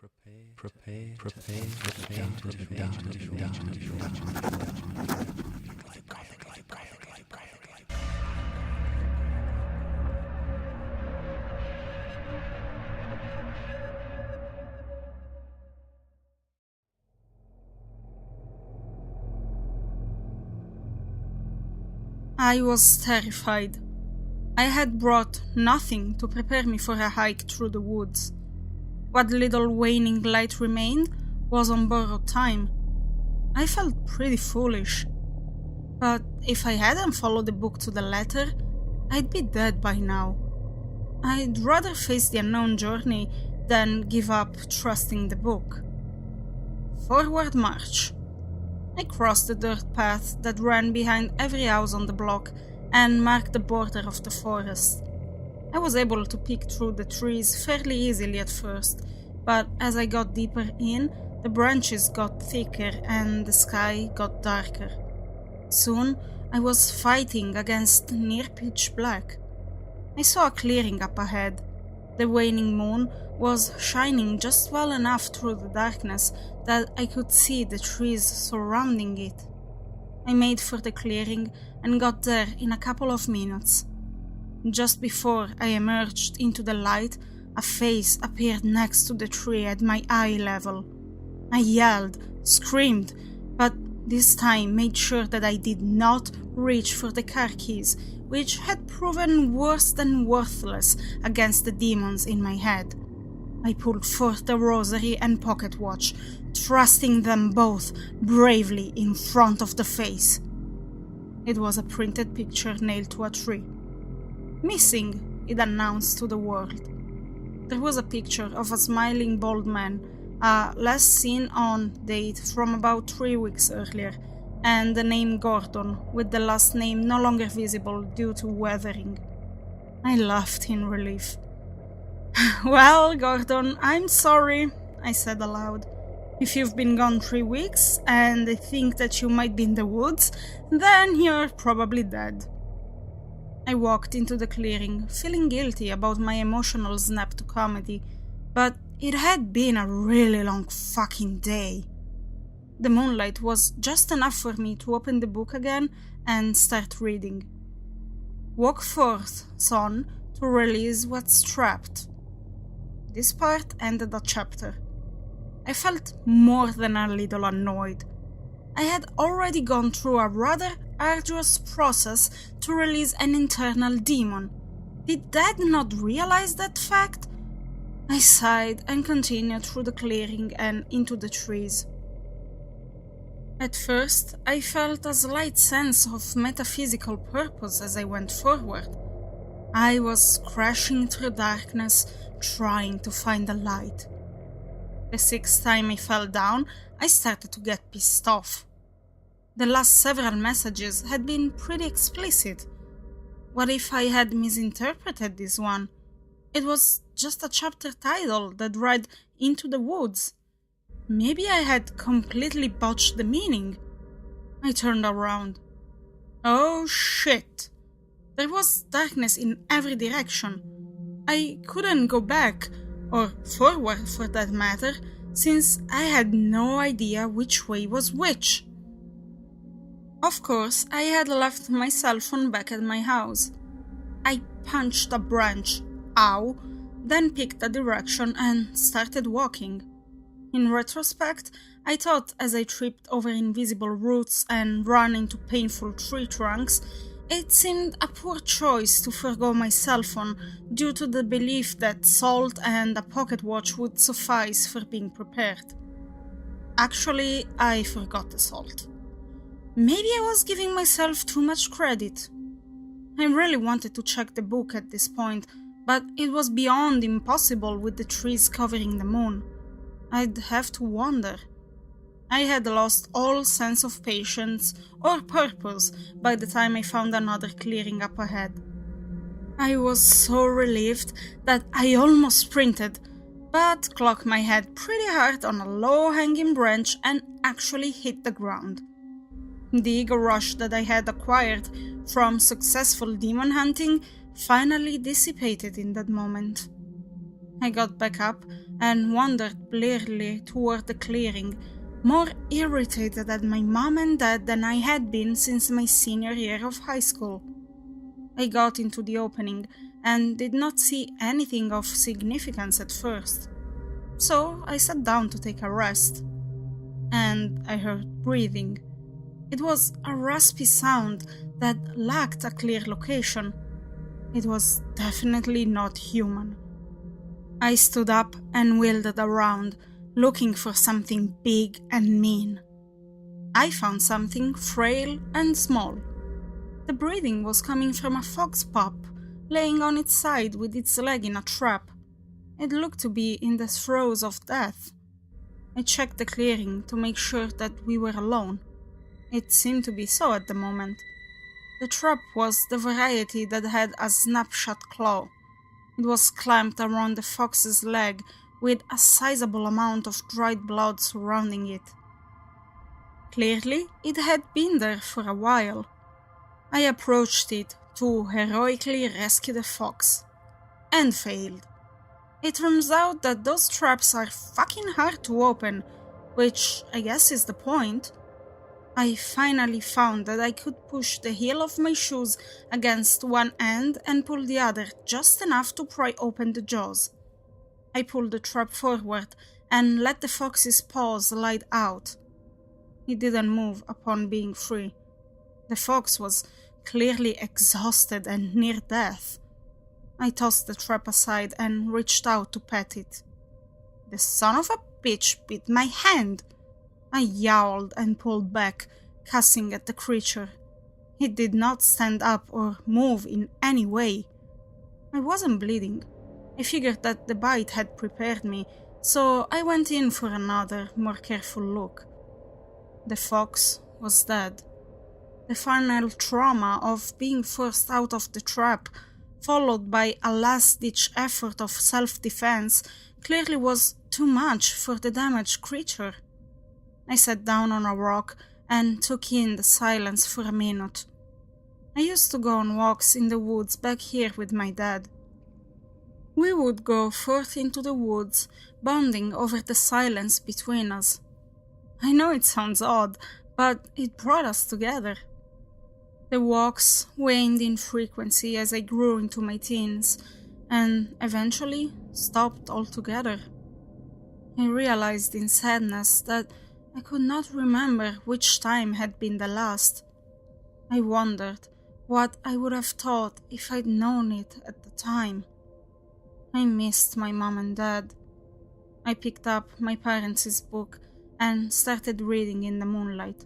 Prepare to I was terrified. I had brought nothing to prepare me for a hike through the woods. What little waning light remained was on borrowed time. I felt pretty foolish. But if I hadn't followed the book to the letter, I'd be dead by now. I'd rather face the unknown journey than give up trusting the book. Forward march. I crossed the dirt path that ran behind every house on the block and marked the border of the forest. I was able to peek through the trees fairly easily at first, but as I got deeper in, the branches got thicker and the sky got darker. Soon, I was fighting against near pitch black. I saw a clearing up ahead. The waning moon was shining just well enough through the darkness that I could see the trees surrounding it. I made for the clearing and got there in a couple of minutes. Just before I emerged into the light, a face appeared next to the tree at my eye level. I yelled, screamed, but this time made sure that I did not reach for the car keys, which had proven worse than worthless against the demons in my head. I pulled forth the rosary and pocket watch, thrusting them both bravely in front of the face. It was a printed picture nailed to a tree. Missing, it announced to the world. There was a picture of a smiling bald man, a last seen on date from about 3 weeks earlier, and the name Gordon, with the last name no longer visible due to weathering. I laughed in relief. "Well, Gordon, I'm sorry," I said aloud. "If you've been gone 3 weeks, and I think that you might be in the woods, then you're probably dead." I walked into the clearing, feeling guilty about my emotional snap to comedy, but it had been a really long fucking day. The moonlight was just enough for me to open the book again and start reading. "Walk forth, son, to release what's trapped." This part ended a chapter. I felt more than a little annoyed. I had already gone through a rather arduous process to release an internal demon. Did Dad not realize that fact? I sighed and continued through the clearing and into the trees. At first, I felt a slight sense of metaphysical purpose as I went forward. I was crashing through darkness, trying to find a light. The 6th time I fell down, I started to get pissed off. The last several messages had been pretty explicit. What if I had misinterpreted this one? It was just a chapter title that read "Into the Woods." Maybe I had completely botched the meaning. I turned around. Oh shit! There was darkness in every direction. I couldn't go back, or forward for that matter, since I had no idea which way was which. Of course, I had left my cell phone back at my house. I punched a branch, ow, then picked a direction and started walking. In retrospect, I thought as I tripped over invisible roots and ran into painful tree trunks, it seemed a poor choice to forgo my cell phone due to the belief that salt and a pocket watch would suffice for being prepared. Actually, I forgot the salt. Maybe I was giving myself too much credit. I really wanted to check the book at this point, but it was beyond impossible with the trees covering the moon. I'd have to wander. I had lost all sense of patience or purpose by the time I found another clearing up ahead. I was so relieved that I almost sprinted, but clocked my head pretty hard on a low-hanging branch and actually hit the ground. The ego rush that I had acquired from successful demon hunting finally dissipated in that moment. I got back up and wandered blearily toward the clearing, more irritated at my mom and dad than I had been since my senior year of high school. I got into the opening and did not see anything of significance at first, so I sat down to take a rest. And I heard breathing. It was a raspy sound that lacked a clear location. It was definitely not human. I stood up and wheeled around, looking for something big and mean. I found something frail and small. The breathing was coming from a fox pup, laying on its side with its leg in a trap. It looked to be in the throes of death. I checked the clearing to make sure that we were alone. It seemed to be so at the moment. The trap was the variety that had a snapshot claw. It was clamped around the fox's leg with a sizable amount of dried blood surrounding it. Clearly, it had been there for a while. I approached it to heroically rescue the fox, and failed. It turns out that those traps are fucking hard to open, which I guess is the point. I finally found that I could push the heel of my shoes against one end and pull the other just enough to pry open the jaws. I pulled the trap forward and let the fox's paws slide out. He didn't move upon being free. The fox was clearly exhausted and near death. I tossed the trap aside and reached out to pet it. "The son of a bitch bit my hand!" I yowled and pulled back, cussing at the creature. It did not stand up or move in any way. I wasn't bleeding. I figured that the bite had prepared me, so I went in for another, more careful look. The fox was dead. The final trauma of being forced out of the trap, followed by a last-ditch effort of self-defense, clearly was too much for the damaged creature. I sat down on a rock and took in the silence for a minute. I used to go on walks in the woods back here with my dad. We would go forth into the woods, bonding over the silence between us. I know it sounds odd, but it brought us together. The walks waned in frequency as I grew into my teens, and eventually stopped altogether. I realized in sadness that I could not remember which time had been the last. I wondered what I would have thought if I'd known it at the time. I missed my mom and dad. I picked up my parents' book and started reading in the moonlight.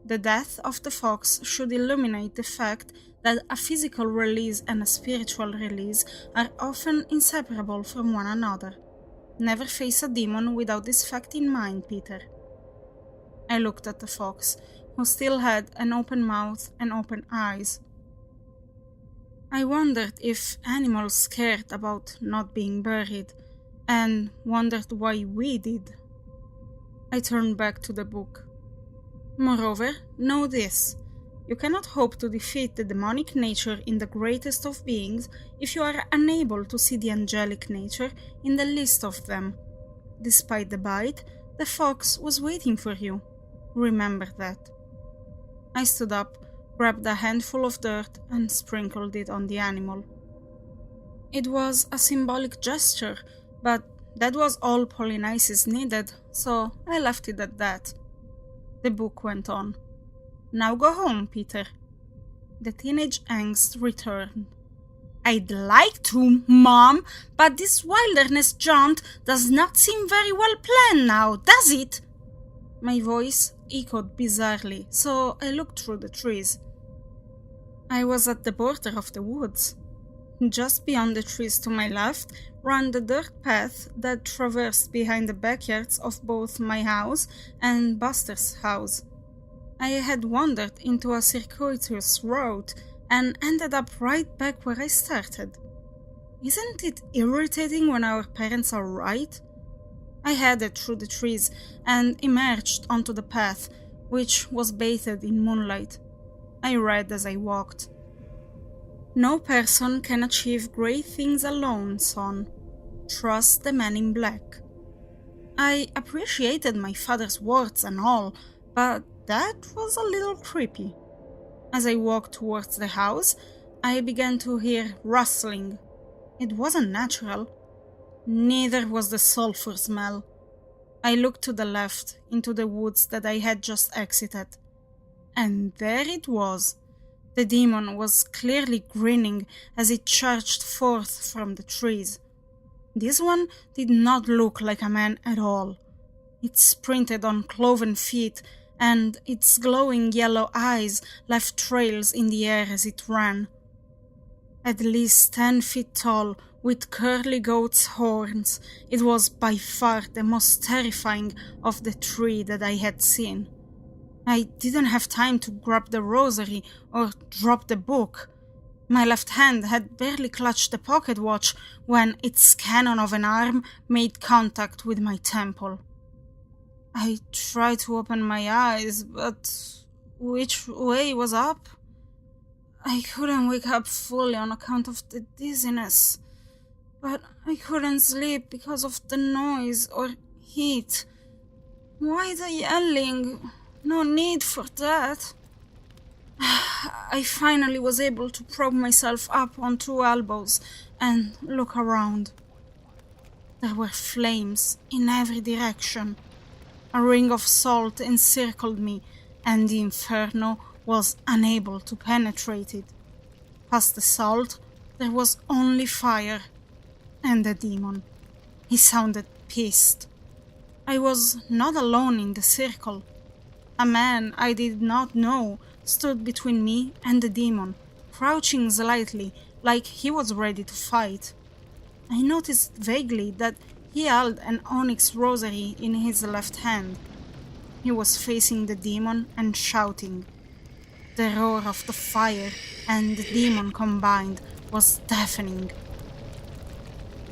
The death of the fox should illuminate the fact that a physical release and a spiritual release are often inseparable from one another. Never face a demon without this fact in mind, Peter. I looked at the fox, who still had an open mouth and open eyes. I wondered if animals cared about not being buried, and wondered why we did. I turned back to the book. Moreover, know this. You cannot hope to defeat the demonic nature in the greatest of beings if you are unable to see the angelic nature in the least of them. Despite the bite, the fox was waiting for you. Remember that. I stood up, grabbed a handful of dirt, and sprinkled it on the animal. It was a symbolic gesture, but that was all Polynices needed, so I left it at that. The book went on. Now go home, Peter. The teenage angst returned. I'd like to, Mom, but this wilderness jaunt does not seem very well planned now, does it? My voice echoed bizarrely, so I looked through the trees. I was at the border of the woods. Just beyond the trees to my left ran the dirt path that traversed behind the backyards of both my house and Buster's house. I had wandered into a circuitous road and ended up right back where I started. Isn't it irritating when our parents are right? I headed through the trees and emerged onto the path, which was bathed in moonlight. I read as I walked. No person can achieve great things alone, son. "Trust the man in black." I appreciated my father's words and all, but that was a little creepy. As I walked towards the house, I began to hear rustling. It wasn't natural. Neither was the sulfur smell. I looked to the left, into the woods that I had just exited. And there it was. The demon was clearly grinning as it charged forth from the trees. This one did not look like a man at all. It sprinted on cloven feet, and its glowing yellow eyes left trails in the air as it ran. At least 10 feet tall, with curly goat's horns, it was by far the most terrifying of the three that I had seen. I didn't have time to grab the rosary or drop the book. My left hand had barely clutched the pocket watch when its cannon of an arm made contact with my temple. I tried to open my eyes, but which way was up? I couldn't wake up fully on account of the dizziness, but I couldn't sleep because of the noise or heat. Why the yelling? No need for that. I finally was able to prop myself up on 2 elbows and look around. There were flames in every direction. A ring of salt encircled me, and the inferno was unable to penetrate it. Past the salt, there was only fire. And the demon. He sounded pissed. I was not alone in the circle. A man I did not know stood between me and the demon, crouching slightly like he was ready to fight. I noticed vaguely that he held an onyx rosary in his left hand. He was facing the demon and shouting. The roar of the fire and the demon combined was deafening.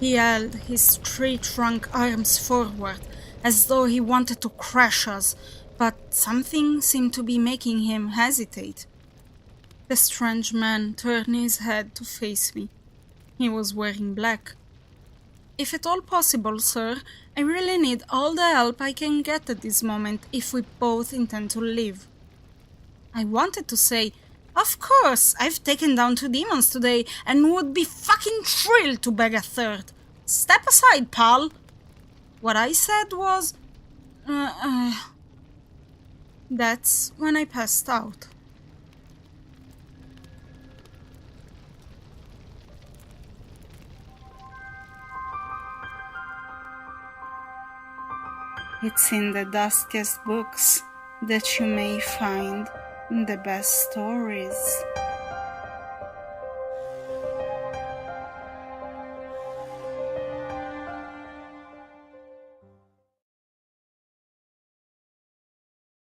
He held his 3 trunk arms forward as though he wanted to crush us, but something seemed to be making him hesitate. The strange man turned his head to face me. He was wearing black. "If at all possible, sir, I really need all the help I can get at this moment if we both intend to live." I wanted to say, "Of course, I've taken down 2 demons today and would be fucking thrilled to beg a third. Step aside, pal." What I said was, That's when I passed out. It's in the dustiest books that you may find the best stories.